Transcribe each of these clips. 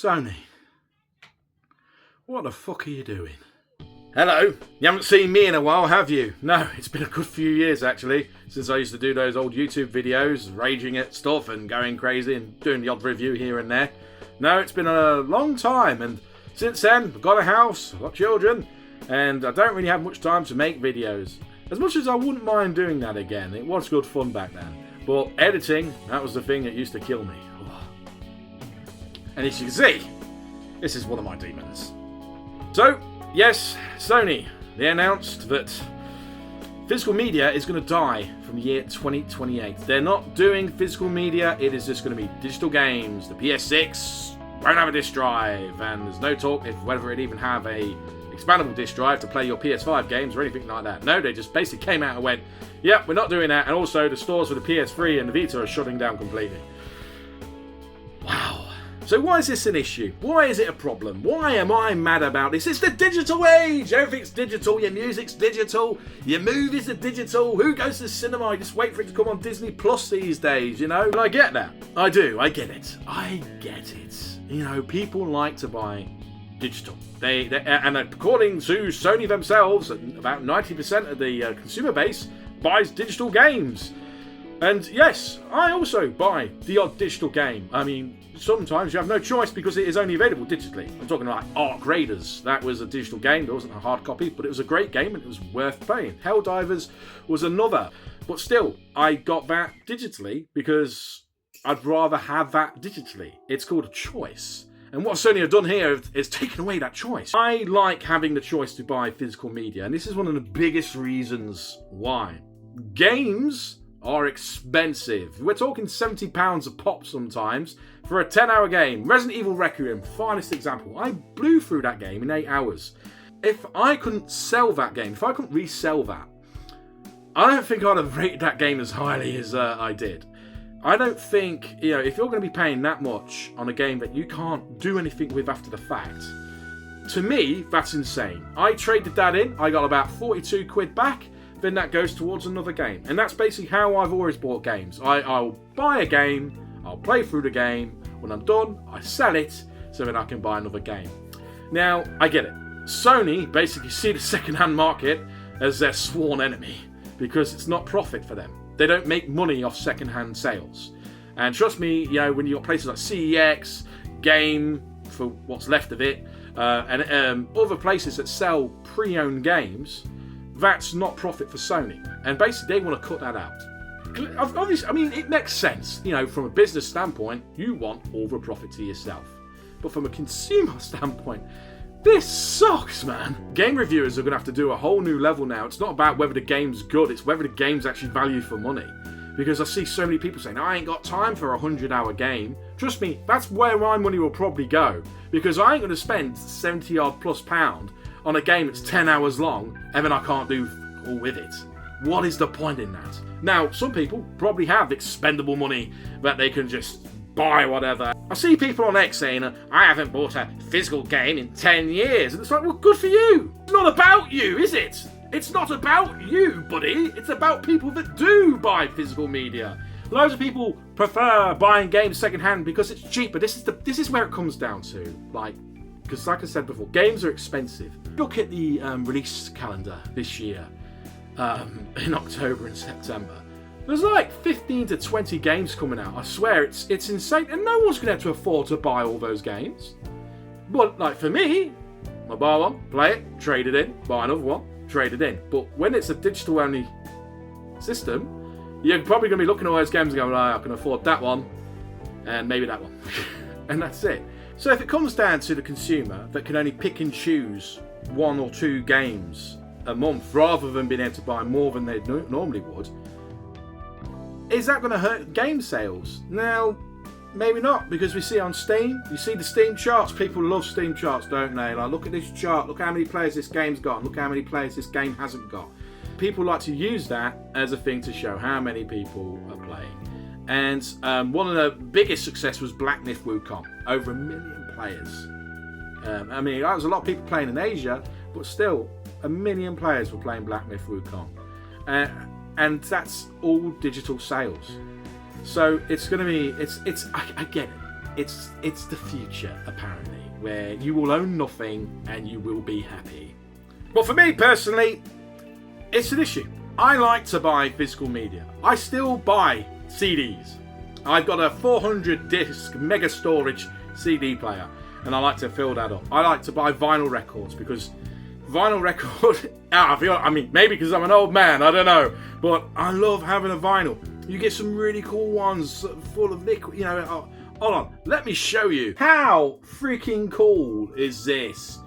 Sony, what the fuck are you doing? Hello, you haven't seen me in a while, have you? No, it's been a good few years actually, since I used to do those old YouTube videos, raging at stuff and going crazy and doing the odd review here and there. No, it's been a long time, and since then, I've got a house, I've got children, and I don't really have much time to make videos. As much as I wouldn't mind doing that again, it was good fun back then. But editing, that was the thing that used to kill me. And as you can see, this is one of my demons. So, yes, Sony, they announced that physical media is going to die from the year 2028. They're not doing physical media, it is just going to be digital games. The PS6 won't have a disc drive, and there's no talk if whether it even have a expandable disc drive to play your PS5 games or anything like that. No, they just basically came out and went, yep, we're not doing that, and also the stores for the PS3 and the Vita are shutting down completely. Wow. So why is this an issue? Why is it a problem? Why am I mad about this? It's the digital age! Everything's digital, your music's digital, your movies are digital, who goes to the cinema? You just wait for it to come on Disney Plus these days, you know? And I get that. I do, I get it. I get it. You know, people like to buy digital. And according to Sony themselves, about 90% of the consumer base buys digital games. And yes, I also buy the odd digital game. I mean, sometimes you have no choice because it is only available digitally. I'm talking like Ark Raiders. That was a digital game. There wasn't a hard copy, but it was a great game and it was worth playing. Helldivers was another. But still, I got that digitally because I'd rather have that digitally. It's called a choice. And what Sony have done here is taken away that choice. I like having the choice to buy physical media, and this is one of the biggest reasons why. Games are expensive. We're talking £70 a pop sometimes for a 10-hour game. Resident Evil Requiem, finest example. I blew through that game in 8 hours. If I couldn't sell that game, if I couldn't resell that, I don't think I'd have rated that game as highly as I did. I don't think, you know, if you're going to be paying that much on a game that you can't do anything with after the fact, to me, that's insane. I traded that in, I got about 42 quid back, then that goes towards another game. And that's basically how I've always bought games. I'll buy a game, I'll play through the game, when I'm done, I sell it, so then I can buy another game. Now, I get it. Sony basically see the second-hand market as their sworn enemy, because it's not profit for them. They don't make money off second-hand sales. And trust me, you know, when you've got places like CEX, Game, for what's left of it, and other places that sell pre-owned games, that's not profit for Sony. And basically, they want to cut that out. Obviously, I mean, it makes sense. You know, from a business standpoint, you want all the profit to yourself. But from a consumer standpoint, this sucks, man. Game reviewers are going to have to do a whole new level now. It's not about whether the game's good, it's whether the game's actually value for money. Because I see so many people saying, I ain't got time for a 100-hour game. Trust me, that's where my money will probably go. Because I ain't going to spend 70-odd plus pound on a game that's 10 hours long, and then I can't do all with it. What is the point in that? Now, some people probably have expendable money that they can just buy whatever. I see people on X saying, I haven't bought a physical game in 10 years. And it's like, well, good for you. It's not about you, is it? It's not about you, buddy. It's about people that do buy physical media. Loads of people prefer buying games secondhand because it's cheaper. This is where it comes down to. Because like I said before, games are expensive. Look at the release calendar this year. In October and September. There's like 15 to 20 games coming out. I swear, it's insane. And no one's going to have to afford to buy all those games. But like for me, I buy one, play it, trade it in, buy another one, trade it in. But when it's a digital-only system, you're probably going to be looking at all those games and going, I can afford that one, and maybe that one. And that's it. So if it comes down to the consumer that can only pick and choose 1 or 2 games a month rather than being able to buy more than they normally would, is that going to hurt game sales? Now, maybe not, because we see on Steam, you see the Steam charts. People love Steam charts, don't they? Like, look at this chart, look how many players this game's got, and look how many players this game hasn't got. People like to use that as a thing to show how many people are playing. And one of the biggest success was Black Myth Wukong, over 1 million players. I mean, that was a lot of people playing in Asia, but still, 1 million players were playing Black Myth Wukong. And that's all digital sales. So it's going to be, I get it. it's the future, apparently, where you will own nothing and you will be happy. But for me personally, it's an issue. I like to buy physical media. I still buy CDs. I've got a 400 disc mega storage CD player, and I like to fill that up. I like to buy vinyl records because vinyl record, maybe because I'm an old man, I don't know, but I love having a vinyl. You get some really cool ones full of liquid, hold on, let me show you. How freaking cool is this?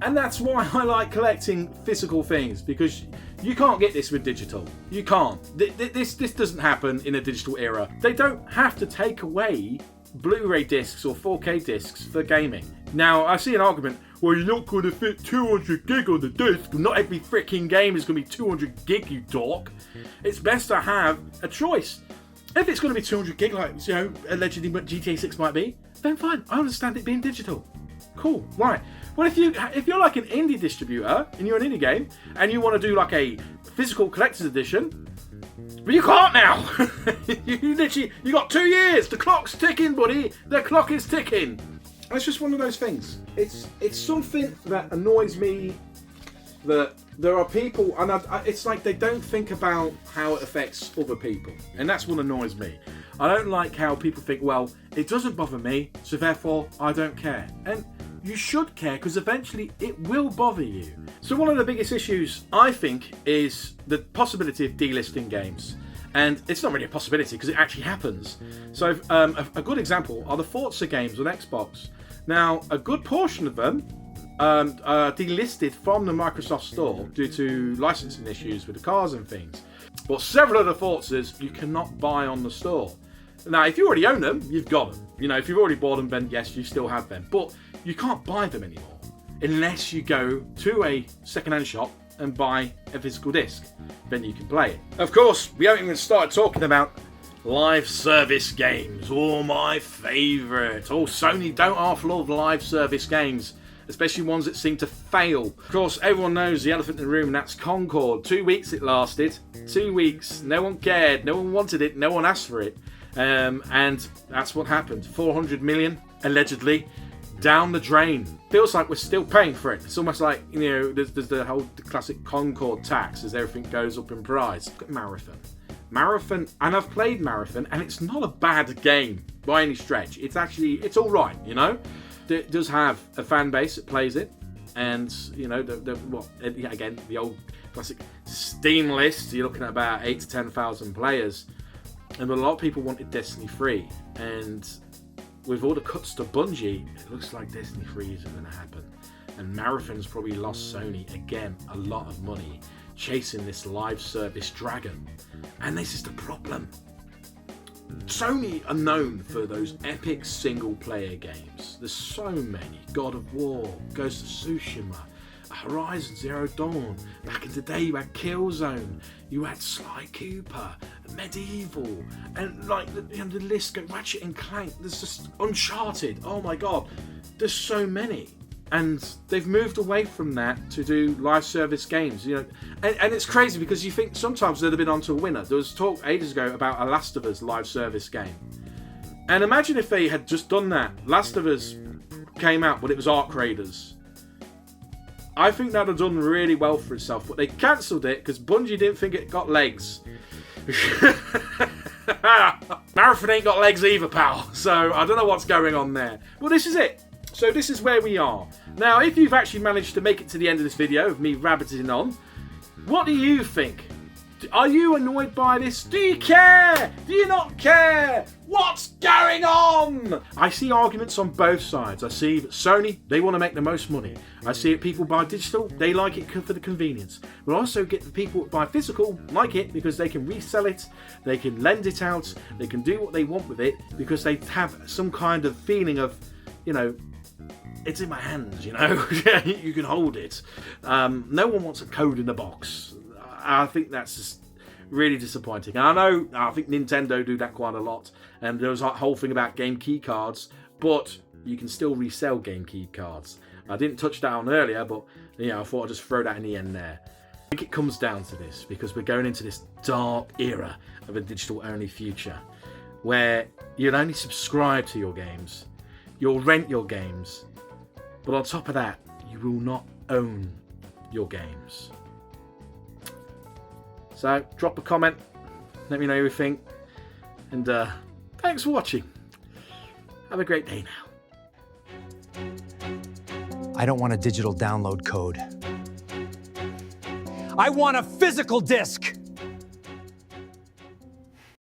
And that's why I like collecting physical things, because you can't get this with digital. You can't. This doesn't happen in a digital era. They don't have to take away Blu-ray discs or 4K discs for gaming. Now, I see an argument, well, you're not going to fit 200 gig on the disc. Not every freaking game is going to be 200 gig, you dork. It's best to have a choice. If it's going to be 200 gig, like, allegedly what GTA 6 might be, then fine. I understand it being digital. Cool, right. Well, if you're like an indie distributor and you're an indie game and you want to do like a physical collector's edition, but you can't now. you got 2 years. The clock's ticking, buddy. The clock is ticking. And it's just one of those things. It's something that annoys me, that there are people, and it's like they don't think about how it affects other people, and that's what annoys me. I don't like how people think, well, it doesn't bother me, so therefore I don't care. And you should care, because eventually it will bother you. So one of the biggest issues, I think, is the possibility of delisting games. And it's not really a possibility, because it actually happens. So a good example are the Forza games on Xbox. Now, a good portion of them are delisted from the Microsoft Store due to licensing issues with the cars and things. But several of the Forzas you cannot buy on the store. Now, if you already own them, you've got them. If you've already bought them, then yes, you still have them. But you can't buy them anymore unless you go to a second-hand shop and buy a physical disc. Then you can play it. Of course, we haven't even started talking about live service games. Oh, my favourite. Oh, Sony don't half love live service games, especially ones that seem to fail. Of course, everyone knows the elephant in the room, and that's Concord. 2 weeks it lasted. 2 weeks. No one cared. No one wanted it. No one asked for it. And that's what happened. 400 million, allegedly, down the drain. Feels like we're still paying for it. It's almost like, there's the whole classic Concord tax as everything goes up in price. Look at Marathon, and I've played Marathon, and it's not a bad game by any stretch. It's all right, It does have a fan base that plays it, and the old classic Steam list. You're looking at about 8,000 to 10,000 players, and a lot of people wanted Destiny 3, and with all the cuts to Bungie, it looks like Destiny 3 isn't going to happen. And Marathon's probably lost Sony again a lot of money chasing this live service dragon, and this is the problem. Sony are known for those epic single-player games. There's so many. God of War, Ghost of Tsushima, Horizon Zero Dawn. Back in the day, you had Killzone, you had Sly Cooper, Medieval, and the list goes, Ratchet and Clank. There's just Uncharted. Oh my God, there's so many. And they've moved away from that to do live service games, and it's crazy because you think sometimes they'd have been onto a winner. There was talk ages ago about a Last of Us live service game. And imagine if they had just done that. Last of Us came out, but it was Arc Raiders. I think that would have done really well for itself, but they cancelled it because Bungie didn't think it got legs. Marathon ain't got legs either, pal. So I don't know what's going on there. Well, this is it. So this is where we are. Now, if you've actually managed to make it to the end of this video of me rabbiting on, what do you think? Are you annoyed by this? Do you care? Do you not care? What's going on? I see arguments on both sides. I see that Sony, they want to make the most money. I see it, people buy digital, they like it for the convenience. But I also get the people that buy physical like it because they can resell it, they can lend it out, they can do what they want with it because they have some kind of feeling of, it's in my hands, you can hold it. No one wants a code in a box. I think that's just really disappointing. And I think Nintendo do that quite a lot. And there was that whole thing about game key cards, but you can still resell game key cards. I didn't touch that on earlier, but I thought I'd just throw that in the end there. I think it comes down to this because we're going into this dark era of a digital-only future. where you'll only subscribe to your games, you'll rent your games, but on top of that, you will not own your games. So drop a comment, let me know what you think, and thanks for watching. Have a great day now. I don't want a digital download code. I want a physical disc!